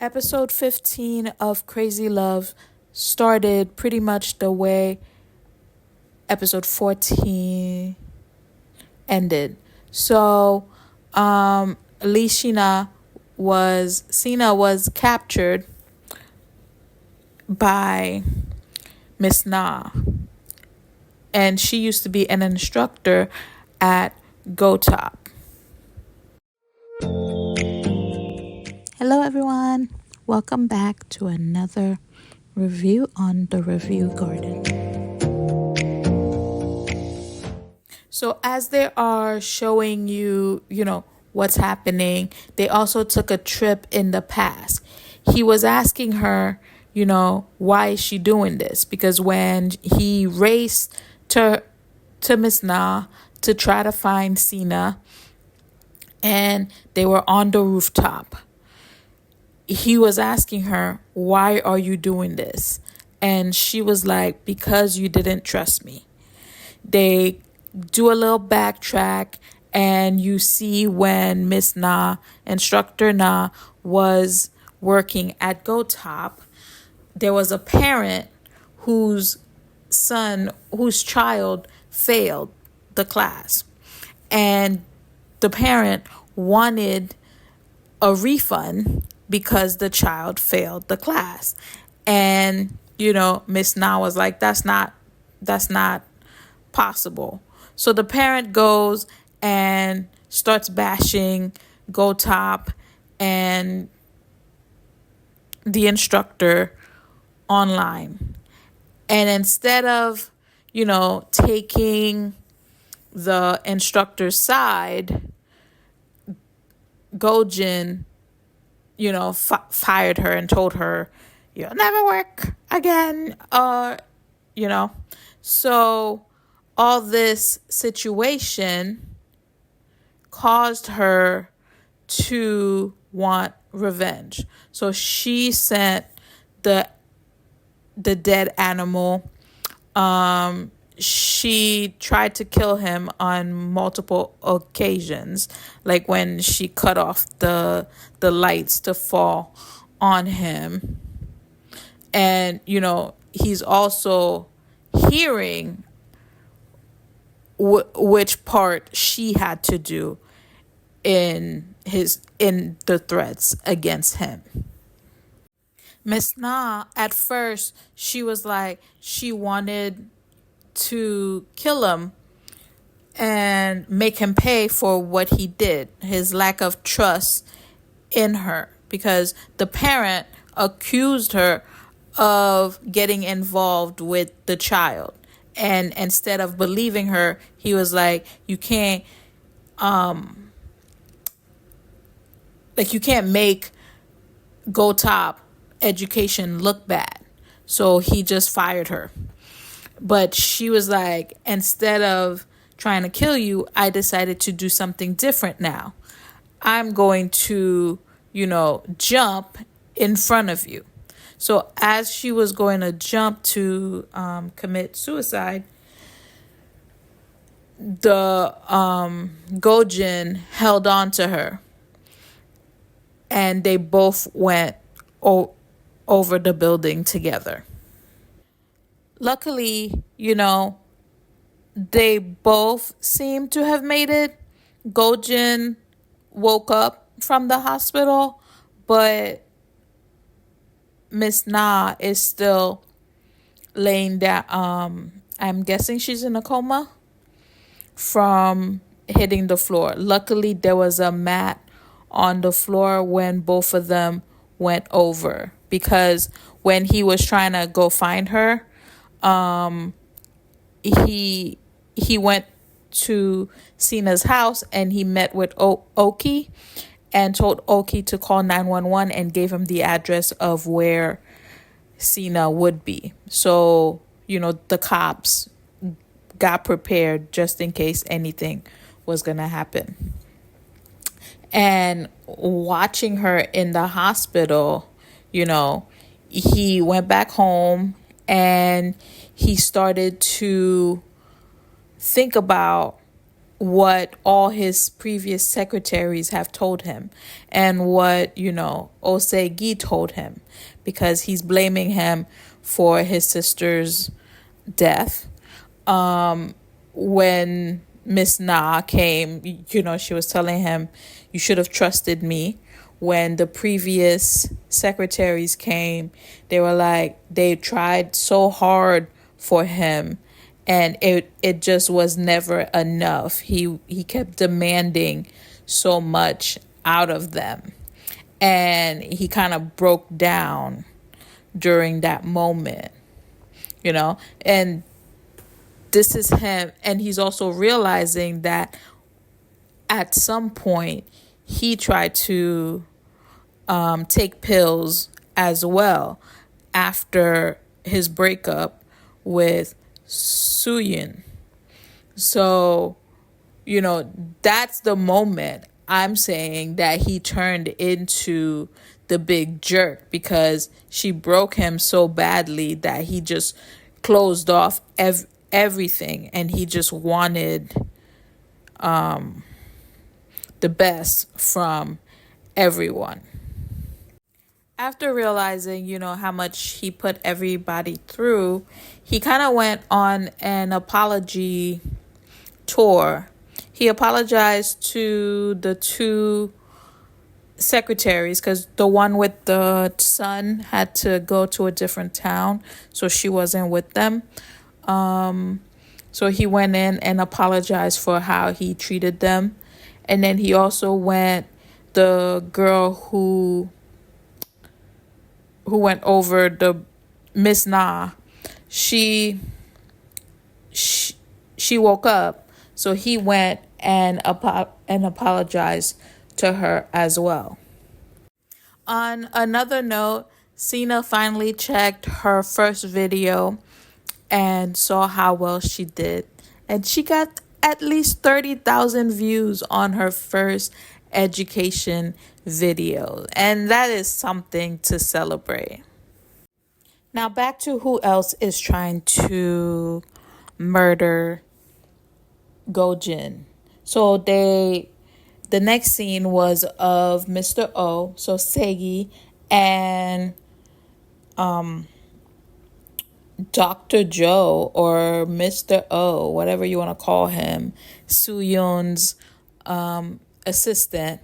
Episode 15 of Crazy Love started pretty much the way episode 14 ended. So, Lishina Sina was captured by Miss Na, and she used to be an instructor at GoTop. Hello, everyone. Welcome back to another review on the Review Garden. So, as they are showing you, what's happening, they also took a trip in the past. He was asking her, why is she doing this? Because when he raced to Miss Na to try to find Sina, and they were on the rooftop, he was asking her, why are you doing this? And she was like, because you didn't trust me. They do a little backtrack, and you see when Miss Na, instructor Na, was working at GoTop, there was a parent whose child failed the class. And the parent wanted a refund because the child failed the class. And, Miss Na was like, that's not possible. So the parent goes and starts bashing GoTop and the instructor online. And instead of, taking the instructor's side, Gojin, fired her and told her, you'll never work again. So all this situation caused her to want revenge. So she sent the dead animal. She tried to kill him on multiple occasions, like when she cut off the lights to fall on him. And, he's also hearing which part she had to do in the threats against him. Miss Na, at first, she was like, she wanted to kill him and make him pay for what he did, his lack of trust in her, because the parent accused her of getting involved with the child. And instead of believing her, he was like, you can't make GoTop education look bad. So he just fired her. But she was like, instead of trying to kill you, I decided to do something different now. I'm going to, jump in front of you. So as she was going to jump to commit suicide, the Gojin held on to her, and they both went over the building together. Luckily, they both seemed to have made it. Gojin woke up from the hospital, but Miss Na is still laying down. I'm guessing she's in a coma from hitting the floor. Luckily, there was a mat on the floor when both of them went over, because when he was trying to go find her, he went to Sina's house, and he met with Oki and told Oki to call 911 and gave him the address of where Sina would be. So, the cops got prepared just in case anything was going to happen. And watching her in the hospital, he went back home and he started to think about what all his previous secretaries have told him and what, Osei told him, because he's blaming him for his sister's death. When Miss Na came, she was telling him, you should have trusted me. When the previous secretaries came, they tried so hard for him, and it just was never enough. He kept demanding so much out of them, and he kind of broke down during that moment, and this is him. And he's also realizing that at some point he tried to take pills as well after his breakup with Soo-yoon. So, that's the moment I'm saying that he turned into the big jerk, because she broke him so badly that he just closed off everything, and he just wanted the best from everyone. After realizing, how much he put everybody through, he kind of went on an apology tour. He apologized to the two secretaries, because the one with the son had to go to a different town, so she wasn't with them. So he went in and apologized for how he treated them. And then he also the girl who went over, the Miss Na, she woke up, so he went and apologized to her as well. On another note, Cena finally checked her first video and saw how well she did, and she got at least 30,000 views on her first education video, and that is something to celebrate. Now back to who else is trying to murder Go-jin. So the next scene was of Mr. O, so Segi, and Dr. Joe, or Mr. O, whatever you want to call him, Soo-yoon's assistant.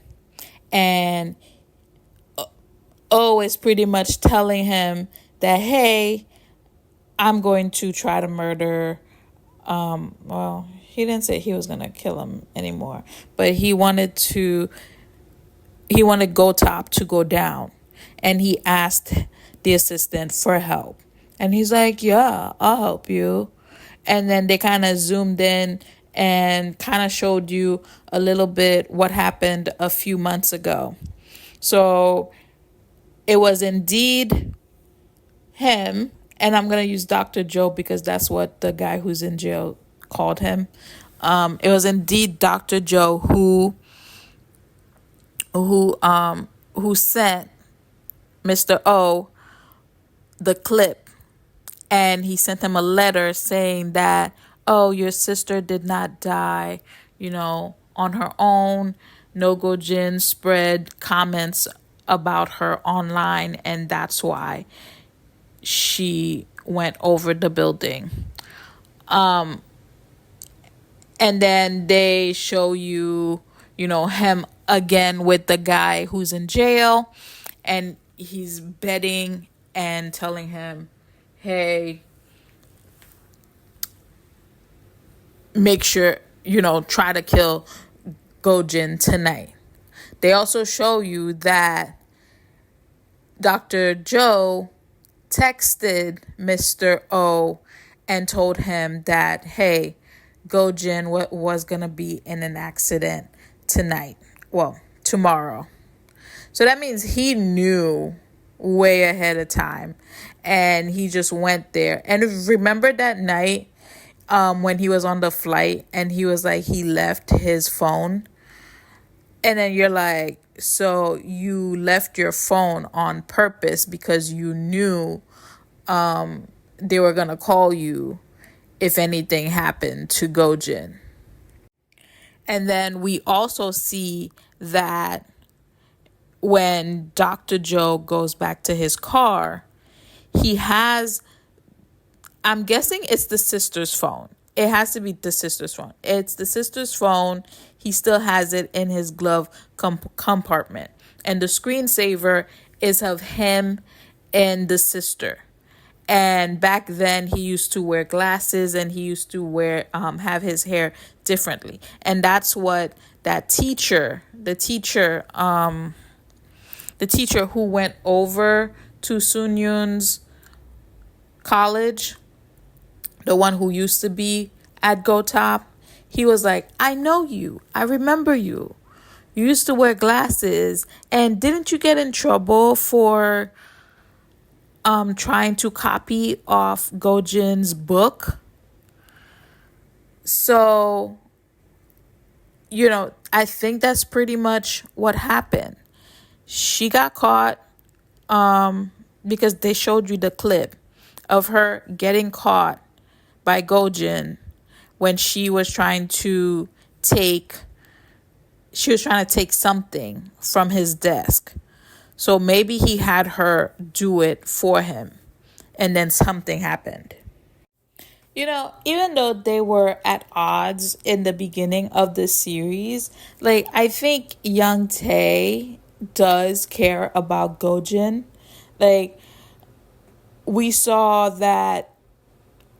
And O is pretty much telling him that, hey, I'm going to try to murder, he didn't say he was going to kill him anymore, but he wanted Go-top to go down, and he asked the assistant for help. And he's like, yeah, I'll help you. And then they kind of zoomed in and kind of showed you a little bit what happened a few months ago. So it was indeed him, and I'm going to use Dr. Joe because that's what the guy who's in jail called him. It was indeed Dr. Joe who sent Mr. O the clip. And he sent him a letter saying that, oh, your sister did not die, on her own. No Go-jin spread comments about her online, and that's why she went over the building. And then they show you, him again with the guy who's in jail, and he's betting and telling him, hey, make sure, try to kill Go-jin tonight. They also show you that Dr. Joe texted Mr. O and told him that, hey, Go-jin was going to be in an accident tonight. Well, tomorrow. So that means he knew way ahead of time, and he just went there. And remember that night when he was on the flight and he was like, he left his phone, and then you're like, so you left your phone on purpose because you knew they were gonna call you if anything happened to Go-jin. And then we also see that when Dr. Joe goes back to his car, he has, I'm guessing it's the sister's phone. It has to be the sister's phone. It's the sister's phone. He still has it in his glove compartment. And the screensaver is of him and the sister. And back then he used to wear glasses, and he used to have his hair differently. And that's what that the teacher who went over to Sun Yun's college, the one who used to be at Go Top, he was like, I know you. I remember you. You used to wear glasses. And didn't you get in trouble for trying to copy off Gojin's book? So, I think that's pretty much what happened. She got caught because they showed you the clip of her getting caught by Gojin when she was trying to take something from his desk. So maybe he had her do it for him, and then something happened. Even though they were at odds in the beginning of the series, like, I think Young Tae does care about Gojin. Like, we saw that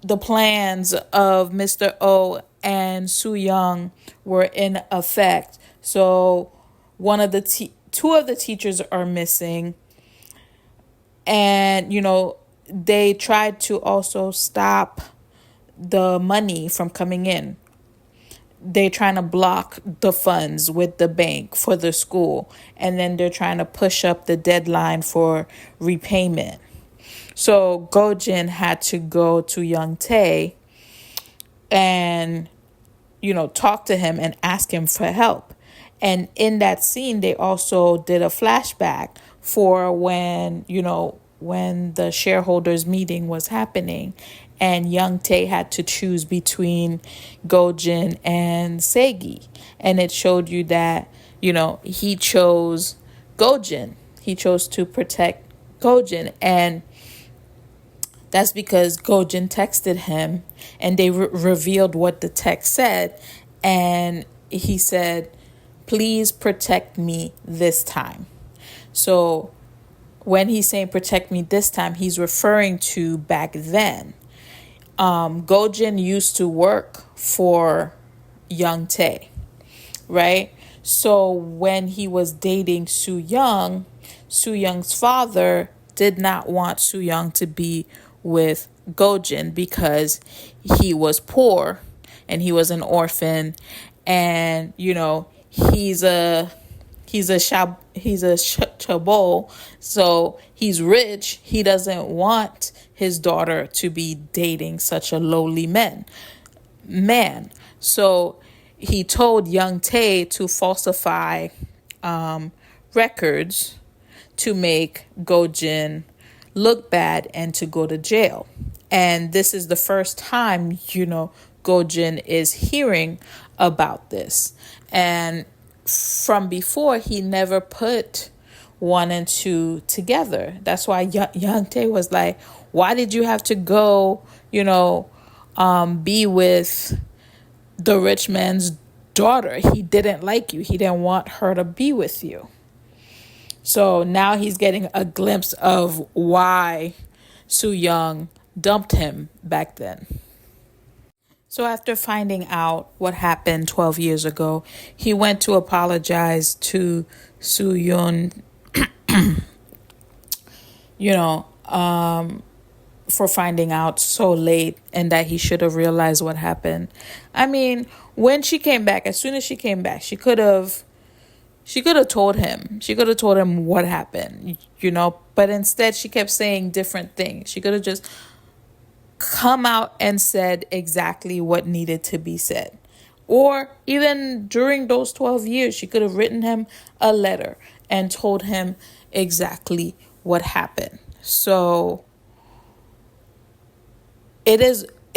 the plans of Mr. O and Soo Young were in effect. So two of the teachers are missing. And, they tried to also stop the money from coming in. They're trying to block the funds with the bank for the school. And then they're trying to push up the deadline for repayment. So Gojin had to go to Young Tae and, talk to him and ask him for help. And in that scene, they also did a flashback for when the shareholders meeting was happening, and Young Tae had to choose between Gojin and Segi. And it showed you that, he chose Gojin. He chose to protect Gojin. And that's because Gojin texted him, and they revealed what the text said. And he said, please protect me this time. So when he's saying protect me this time, he's referring to back then. Gojin used to work for Young Tae, right? So when he was dating Soo Young, Soo Young's father did not want Soo Young to be with Gojin because he was poor and he was an orphan, and he's a chabol, so he's rich. He doesn't want his daughter to be dating such a lowly man. So he told Young Tae to falsify records to make Gojin look bad and to go to jail. And this is the first time, Gojin is hearing about this. And from before, he never put one and two together. That's why Young Tae was like, why did you have to go, be with the rich man's daughter? He didn't like you. He didn't want her to be with you. So now he's getting a glimpse of why Soo Young dumped him back then. So after finding out what happened 12 years ago, he went to apologize to Soo Young, for finding out so late, and that he should have realized what happened. I mean, when she came back, as soon as she came back, she could have told him. She could have told him what happened, but instead she kept saying different things. She could have just come out and said exactly what needed to be said. Or even during those 12 years, she could have written him a letter and told him exactly what happened. So it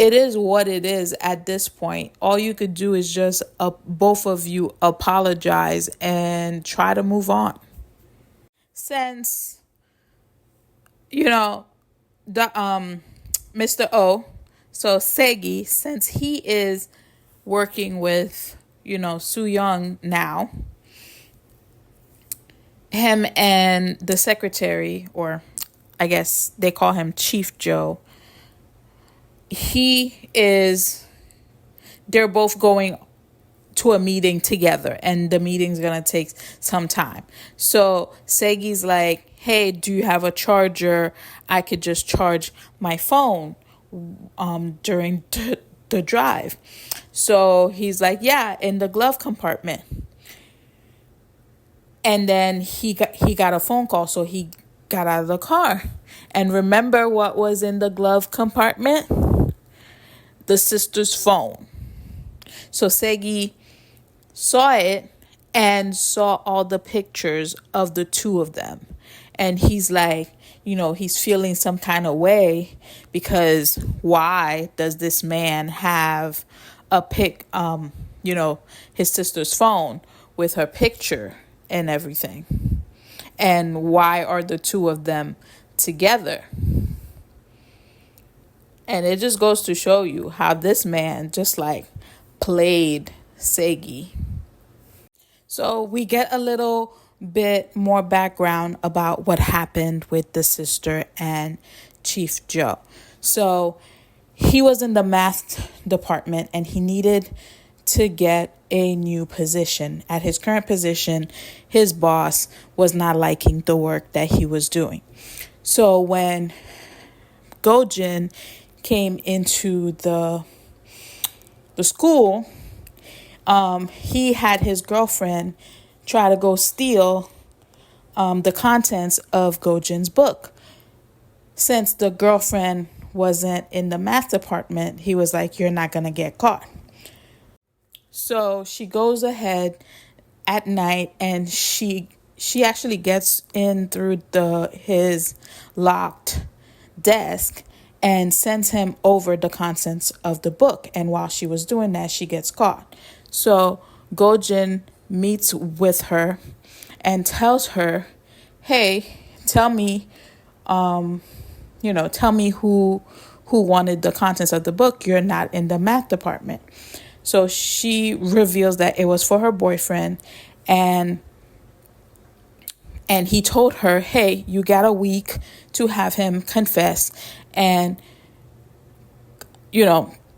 it is what it is at this point. All you could do is just both of you apologize and try to move on. Since, you know, the Mr. O, so Segi, since he is working with, Soo Young now, him and the secretary, or I guess they call him Chief Joe, they're both going to a meeting together, and the meeting's gonna take some time. So Segi's like, hey, do you have a charger? I could just charge my phone during the drive. So he's like, yeah, in the glove compartment. And then he got a phone call, so he got out of the car. And remember what was in the glove compartment? The sister's phone. So Segi saw it and saw all the pictures of the two of them. And he's like, he's feeling some kind of way, because why does this man have a his sister's phone with her picture and everything? And why are the two of them together? And it just goes to show you how this man just played Segi. So we get a little bit more background about what happened with the sister and Chief Joe. So he was in the math department and he needed to get a new position. At his current position, his boss was not liking the work that he was doing. So when Gojin came into the school, he had his girlfriend try to go steal the contents of Gojin's book. Since the girlfriend wasn't in the math department, he was like, you're not going to get caught. So she goes ahead at night and she actually gets in through his locked desk and sends him over the contents of the book. And while she was doing that, she gets caught. So Gojin meets with her and tells her, hey, tell me who wanted the contents of the book. You're not in the math department. So she reveals that it was for her boyfriend, and he told her, hey, you got a week to have him confess and,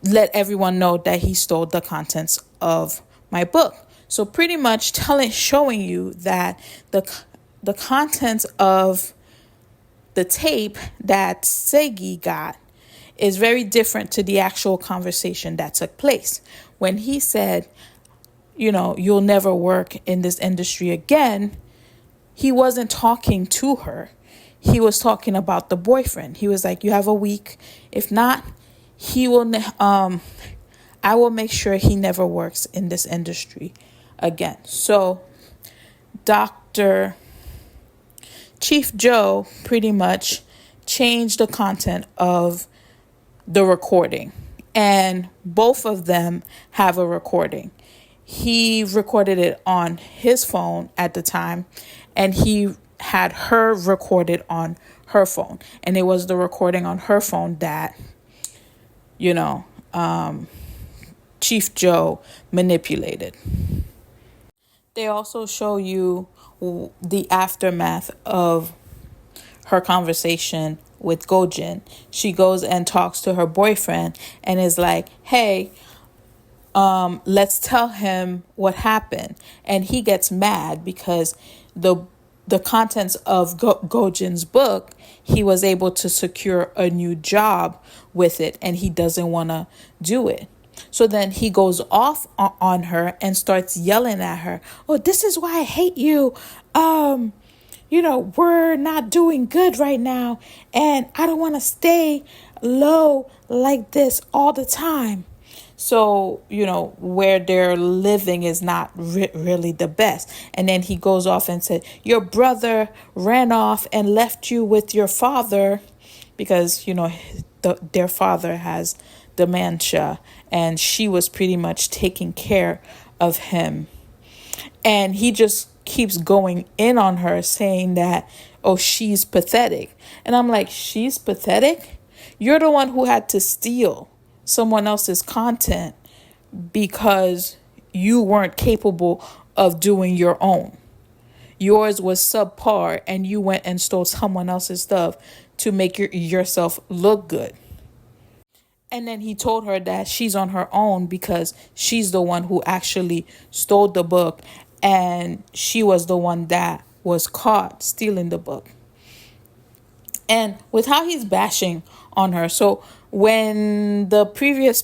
let everyone know that he stole the contents of my book. So pretty much showing you that the contents of the tape that Segi got is very different to the actual conversation that took place. When he said, you'll never work in this industry again, he wasn't talking to her. He was talking about the boyfriend. He was like, you have a week. If not, I will make sure he never works in this industry again. So Chief Joe pretty much changed the content of the recording, and both of them have a recording. He recorded it on his phone at the time, and he had her recorded on her phone, and it was the recording on her phone that Chief Joe manipulated. They also show you the aftermath of her conversation with Gojin. She goes and talks to her boyfriend and is like, hey, let's tell him what happened. And he gets mad because the contents of Gojin's book, he was able to secure a new job with it, and he doesn't want to do it. So then he goes off on her and starts yelling at her. Oh, this is why I hate you. We're not doing good right now, and I don't want to stay low like this all the time. So, where they're living is not really the best. And then he goes off and said, your brother ran off and left you with your father, because, their father has dementia, and she was pretty much taking care of him. And he just keeps going in on her, saying that, oh, she's pathetic. And I'm like, she's pathetic? You're the one who had to steal someone else's content because you weren't capable of doing your own. Yours was subpar, and you went and stole someone else's stuff to make yourself look good. And then he told her that she's on her own because she's the one who actually stole the book, and she was the one that was caught stealing the book. And with how he's bashing on her, so when the previous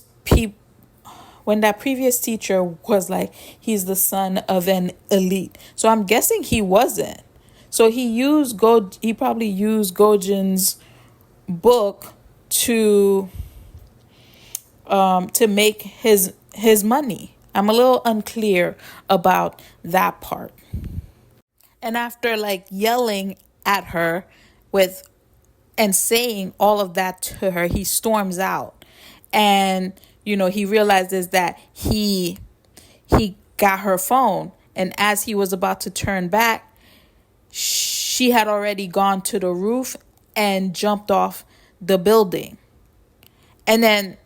when that previous teacher was like, he's the son of an elite, so I'm guessing he wasn't. So he probably used Gojin's book to make his money. I'm a little unclear about that part. And after like yelling at her and saying all of that to her, he storms out. And he realizes that he got her phone, and as he was about to turn back, she had already gone to the roof and jumped off the building. And then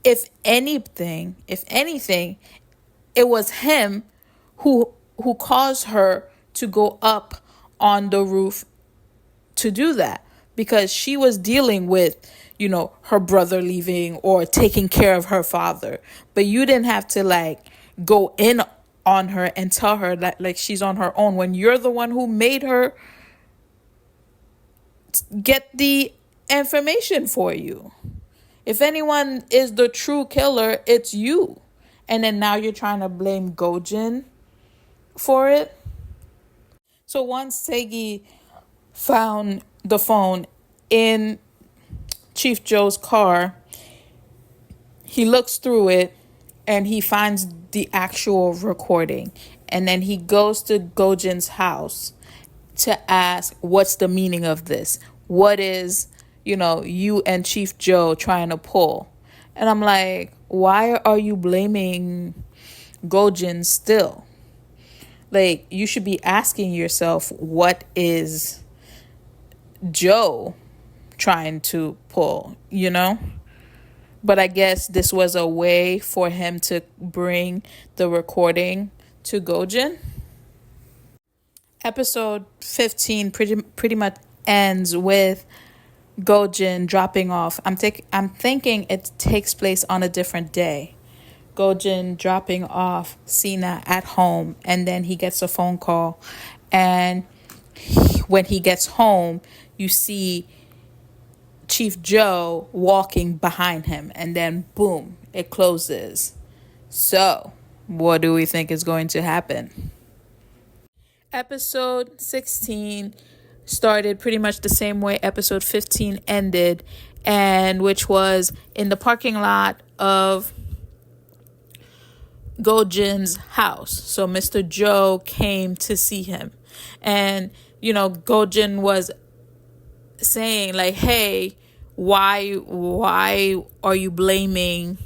if anything, it was him who caused her to go up on the roof to do that, because she was dealing with, her brother leaving or taking care of her father. But you didn't have to like go in on her and tell her that like she's on her own when you're the one who made her get the information for you. If anyone is the true killer, it's you. And then now you're trying to blame Gojin for it. So once Segi found the phone in Chief Joe's car, he looks through it and he finds the actual recording. And then he goes to Gojin's house to ask, what's the meaning of this? What is, you and Chief Joe trying to pull? And I'm like, why are you blaming Gojin still? Like, you should be asking yourself, what is Joe trying to pull, But I guess this was a way for him to bring the recording to Gojin. Episode 15 pretty much ends with Gojin dropping off. I'm thinking it takes place on a different day. Gojin dropping off Sina at home, and then he gets a phone call, and when he gets home, you see Chief Joe walking behind him, and then boom, it closes. So, what do we think is going to happen? Episode 16 started pretty much the same way episode 15 ended, and which was in the parking lot of Gojin's house. So Mr. Joe came to see him, and Gojin was saying like, hey, why are you blaming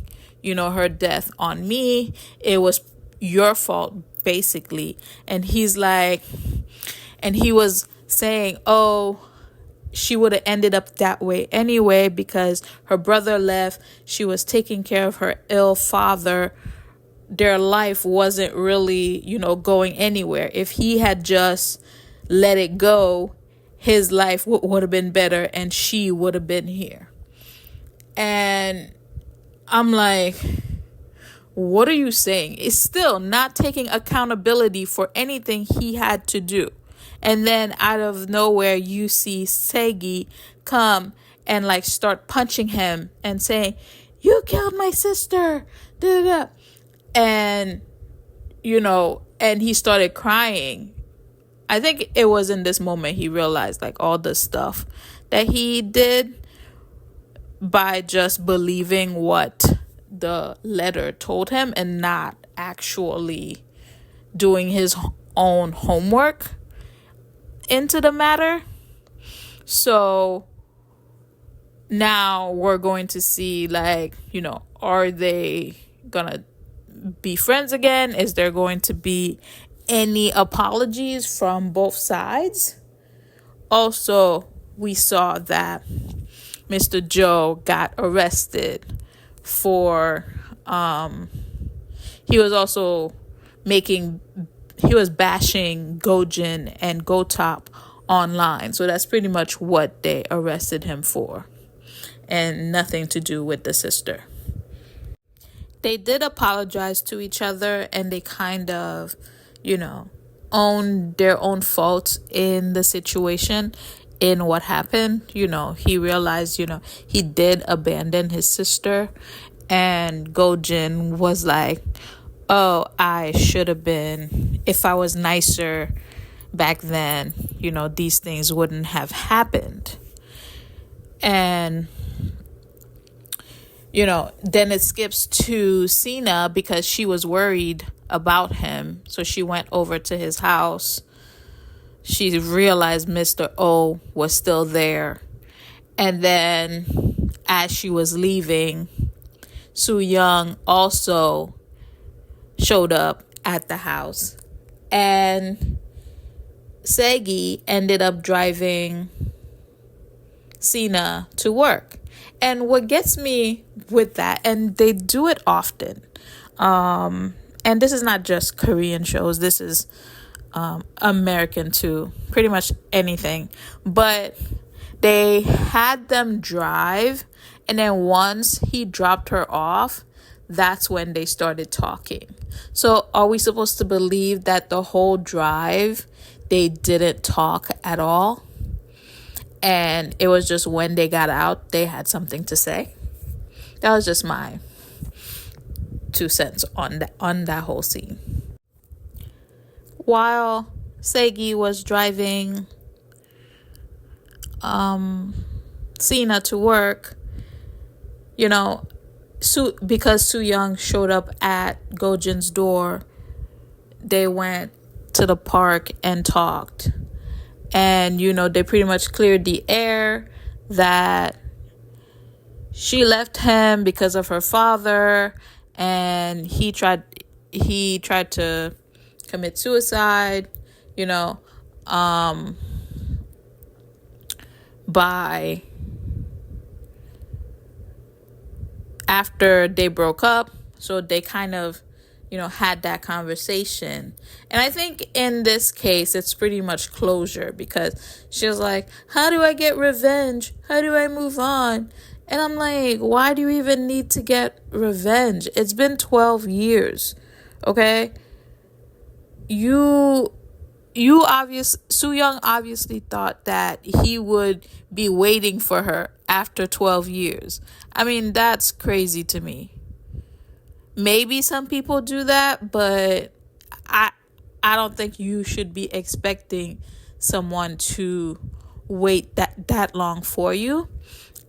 her death on me? It was your fault, basically. And he's like, and he was saying, oh, she would have ended up that way anyway because her brother left. She was taking care of her ill father. Their life wasn't really, going anywhere. If he had just let it go, his life would have been better and she would have been here. And I'm like, what are you saying? It's still not taking accountability for anything he had to do. And then out of nowhere, you see Segi come and like start punching him and saying, you killed my sister. Da-da-da. And, and he started crying. I think it was in this moment he realized like all the stuff that he did by just believing what the letter told him and not actually doing his own homework into the matter. So Now we're going to see, like, are they gonna be friends again? Is there going to be any apologies from both sides? Also, we saw that Mr. Joe got arrested for he was also he was bashing Gojin and Gotop online. So that's pretty much what they arrested him for, and nothing to do with the sister. They did apologize to each other, and they kind of, owned their own faults in the situation, in what happened. He realized, he did abandon his sister, and Gojin was like, oh, I should have been, if I was nicer back then, these things wouldn't have happened. And then it skips to Cena because she was worried about him. So she went over to his house. She realized Mr. O was still there. And then as she was leaving, Soo Young also showed up at the house. And Segi ended up driving Cena to work. And what gets me with that, and they do it often, and this is not just Korean shows, this is American too, pretty much anything, but they had them drive, and then once he dropped her off, that's when they started talking. So are we supposed to believe that the whole drive they didn't talk at all? And it was just when they got out, they had something to say? That was just my 2 cents on that whole scene. While Segi was driving Cena to work, because Soo Young showed up at Gojin's door, they went to the park and talked. And, they pretty much cleared the air that she left him because of her father, and he tried to commit suicide, by after they broke up. So they kind of had that conversation. And I think in this case, it's pretty much closure, because she was like, how do I get revenge? How do I move on? And I'm like, why do you even need to get revenge? It's been 12 years, okay? Soo Young obviously thought that he would be waiting for her after 12 years. I mean, that's crazy to me. Maybe some people do that, but I don't think you should be expecting someone to wait that long for you.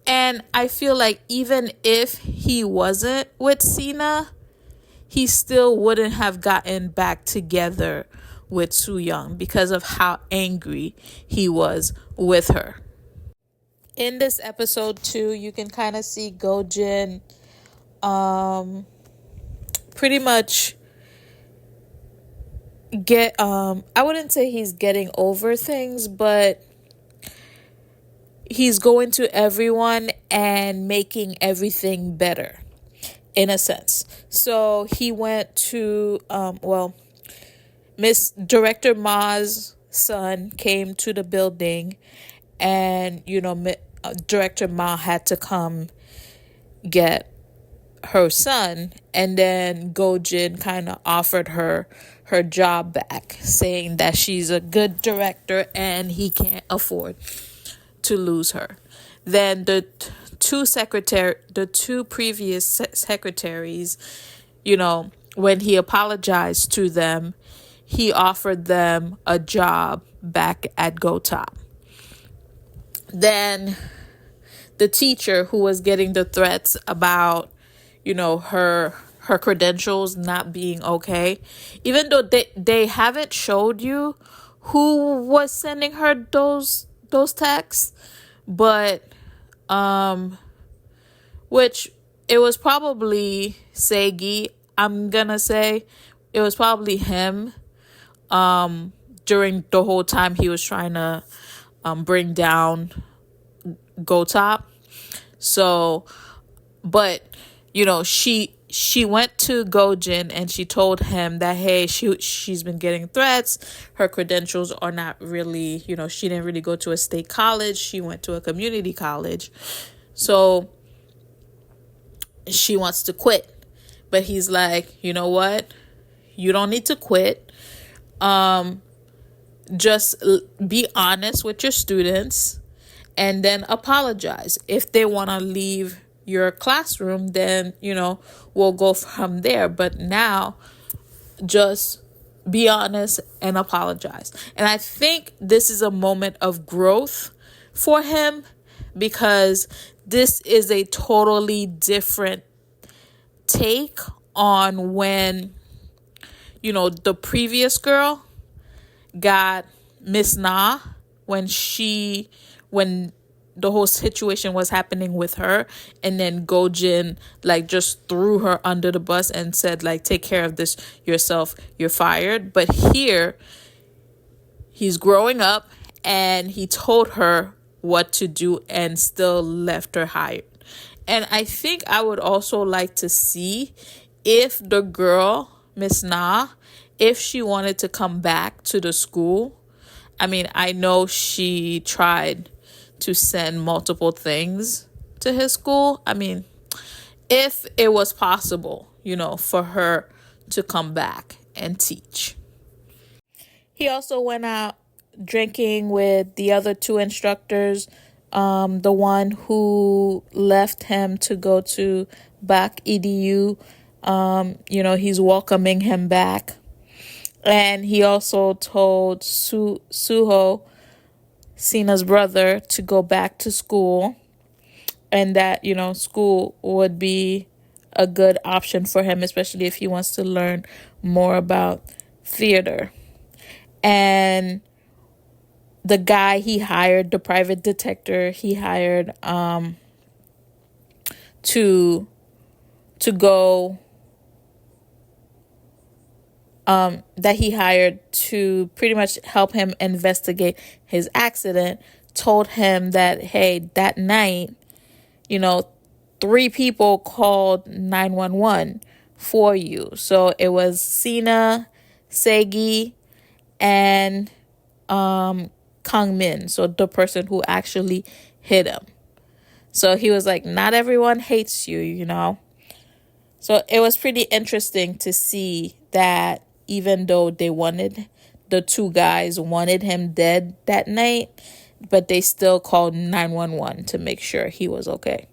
And I feel like even if he wasn't with Cena, he still wouldn't have gotten back together with Soo Young because of how angry he was with her. In this episode too, you can kind of see Gojin pretty much I wouldn't say he's getting over things, but he's going to everyone and making everything better, in a sense. So he went to Miss Director Ma's son came to the building, and Director Ma had to come get her son, and then Gojin kind of offered her job back, saying that she's a good director and he can't afford to lose her. Then the two previous secretaries, when he apologized to them, he offered them a job back at Gotop. Then the teacher who was getting the threats about her credentials not being okay, even though they haven't showed you who was sending her those texts, but which it was probably Seigi. I'm gonna say it was probably him during the whole time he was trying to bring down Gotop. So, but she went to Gojin and she told him that, hey, she's been getting threats. Her credentials are not really, she didn't really go to a state college. She went to a community college. So she wants to quit. But he's like, you know what? You don't need to quit. Just be honest with your students and then apologize. If they want to leave your classroom, then, we'll go from there. But now just be honest and apologize. And I think this is a moment of growth for him, because this is a totally different take on when, the previous girl got Miss Na, when the whole situation was happening with her, and then Gojin just threw her under the bus and said take care of this yourself, you're fired. But here he's growing up and he told her what to do and still left her hired. And I think I would also like to see if the girl, Miss Na, if she wanted to come back to the school. I mean, I know she tried to send multiple things to his school. I mean, if it was possible, for her to come back and teach. He also went out drinking with the other two instructors. The one who left him to go to back EDU, he's welcoming him back. And he also told Suho, Sina's brother, to go back to school, and that, school would be a good option for him, especially if he wants to learn more about theater. And the guy he hired, the private detective he hired to go that he hired to pretty much help him investigate his accident, told him that, hey, that night, 3 people called 911 for you. So it was Sina, Seigi, and Kang Min, so the person who actually hit him. So he was like, not everyone hates you, So it was pretty interesting to see that even though the 2 guys wanted him dead that night, but they still called 911 to make sure he was okay.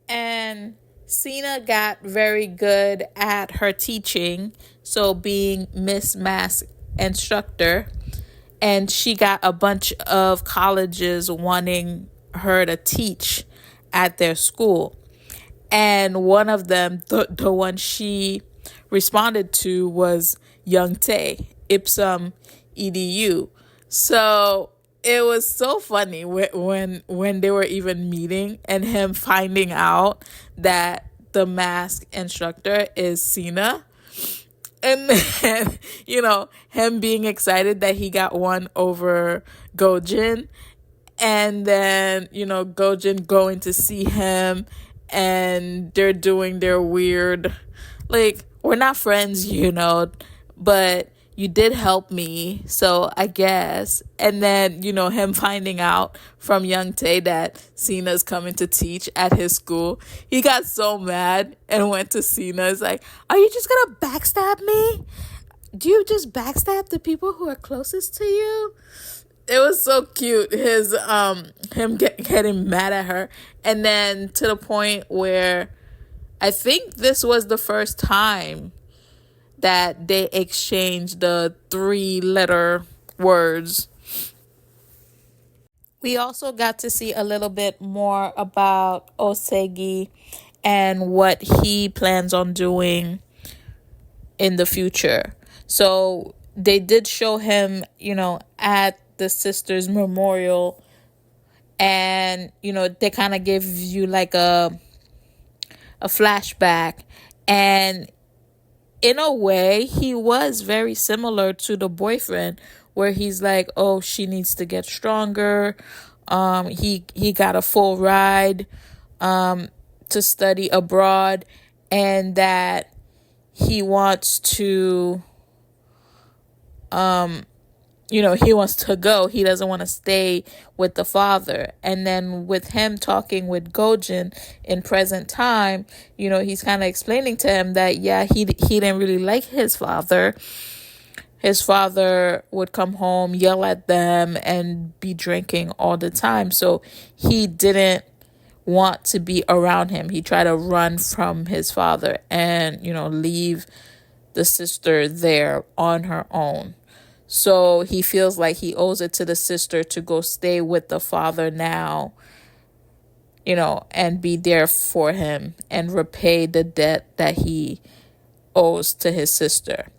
And Sina got very good at her teaching, so being Miss Mask instructor, and she got a bunch of colleges wanting her to teach at their school. And one of them, the one she responded to, was Youngtae, Ipsum EDU. So it was so funny when they were even meeting and him finding out that the mask instructor is Sina. And then, him being excited that he got one over Gojin. And then, Gojin going to see him, and they're doing their weird, we're not friends, but you did help me, so I guess. And then, him finding out from Youngtae that Sina's coming to teach at his school. He got so mad and went to Sina. It's like, are you just gonna backstab me? Do you just backstab the people who are closest to you? It was so cute, his him getting mad at her. And then to the point where I think this was the first time that they exchanged the 3-letter words. We also got to see a little bit more about Osegi and what he plans on doing in the future. So they did show him, at the sisters' memorial, and and they kind of give you like a flashback, and in a way he was very similar to the boyfriend, where he's like, oh, she needs to get stronger. He got a full ride to study abroad, and that he wants to he wants to go. He doesn't want to stay with the father. And then with him talking with Gojin in present time, he's kind of explaining to him that, yeah, he didn't really like his father. His father would come home, yell at them, and be drinking all the time. So he didn't want to be around him. He tried to run from his father and, leave the sister there on her own. So he feels like he owes it to the sister to go stay with the father now, and be there for him and repay the debt that he owes to his sister.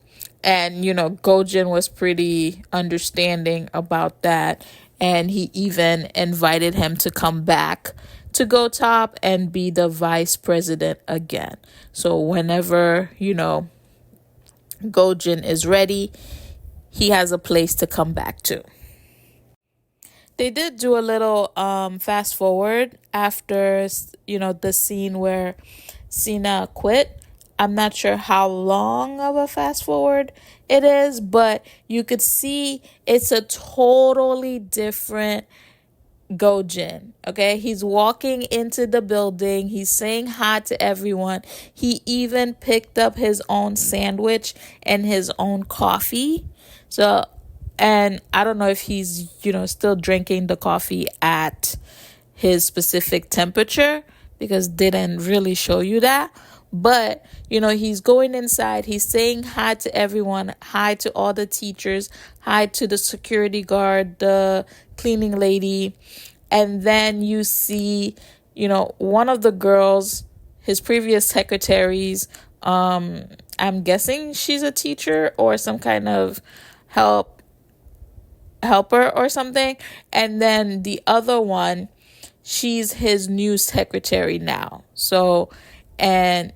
And, Gojin was pretty understanding about that. And he even invited him to come back to Go Top and be the vice president again. So whenever, Gojin is ready, he has a place to come back to. They did do a little fast forward after, the scene where Sina quit. I'm not sure how long of a fast forward it is, but you could see it's a totally different Gojin. Okay, he's walking into the building, he's saying hi to everyone. He even picked up his own sandwich and his own coffee. So, and I don't know if he's, still drinking the coffee at his specific temperature, because didn't really show you that. But, he's going inside, he's saying hi to everyone, hi to all the teachers, hi to the security guard, the cleaning lady. And then you see, one of the girls, his previous secretaries, I'm guessing she's a teacher or some kind of helper or something. And then the other one, she's his new secretary now. So, and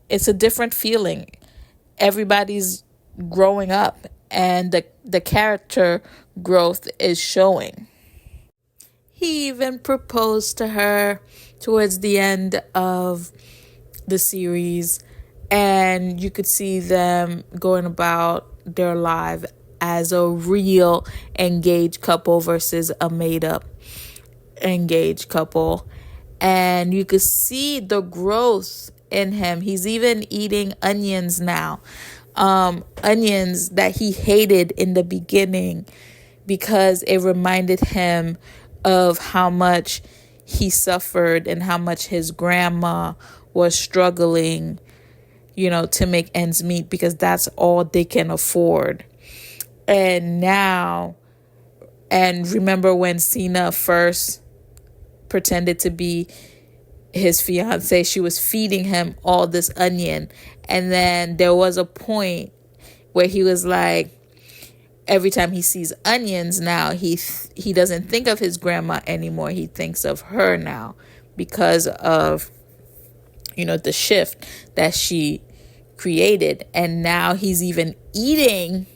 it's a different feeling. Everybody's growing up, and the character growth is showing. He even proposed to her towards the end of the series, and you could see them going about their life as a real engaged couple versus a made-up engaged couple. And you could see the growth in him. He's even eating onions now, onions that he hated in the beginning, because it reminded him of how much he suffered and how much his grandma was struggling, to make ends meet, because that's all they can afford. And now, and remember when Sina first pretended to be his fiance, she was feeding him all this onion. And then there was a point where he was like, every time he sees onions now, he doesn't think of his grandma anymore. He thinks of her now, because of, the shift that she created. And now he's even eating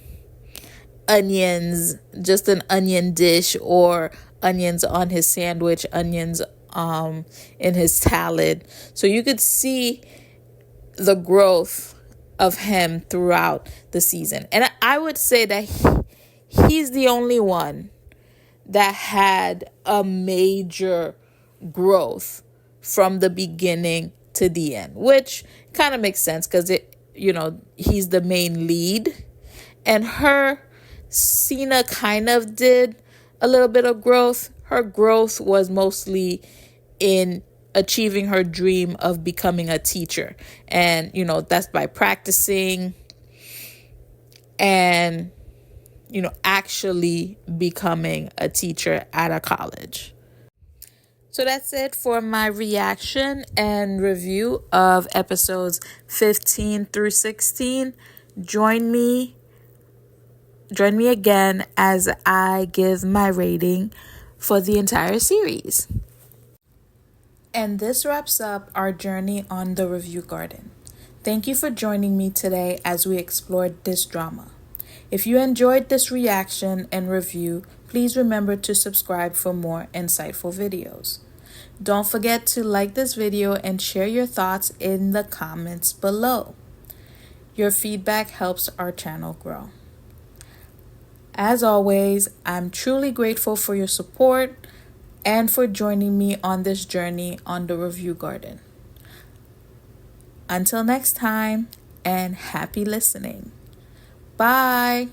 onions, just an onion dish, or onions on his sandwich, onions in his salad. So you could see the growth of him throughout the season. And I would say that he's the only one that had a major growth from the beginning to the end, which kind of makes sense, because he's the main lead. And Sina kind of did a little bit of growth. Her growth was mostly in achieving her dream of becoming a teacher. And, that's by practicing and, actually becoming a teacher at a college. So that's it for my reaction and review of episodes 15 through 16. Join me again as I give my rating for the entire series. And this wraps up our journey on The Review Garden. Thank you for joining me today as we explored this drama. If you enjoyed this reaction and review, please remember to subscribe for more insightful videos. Don't forget to like this video and share your thoughts in the comments below. Your feedback helps our channel grow. As always, I'm truly grateful for your support and for joining me on this journey on The Review Garden. Until next time, and happy listening. Bye.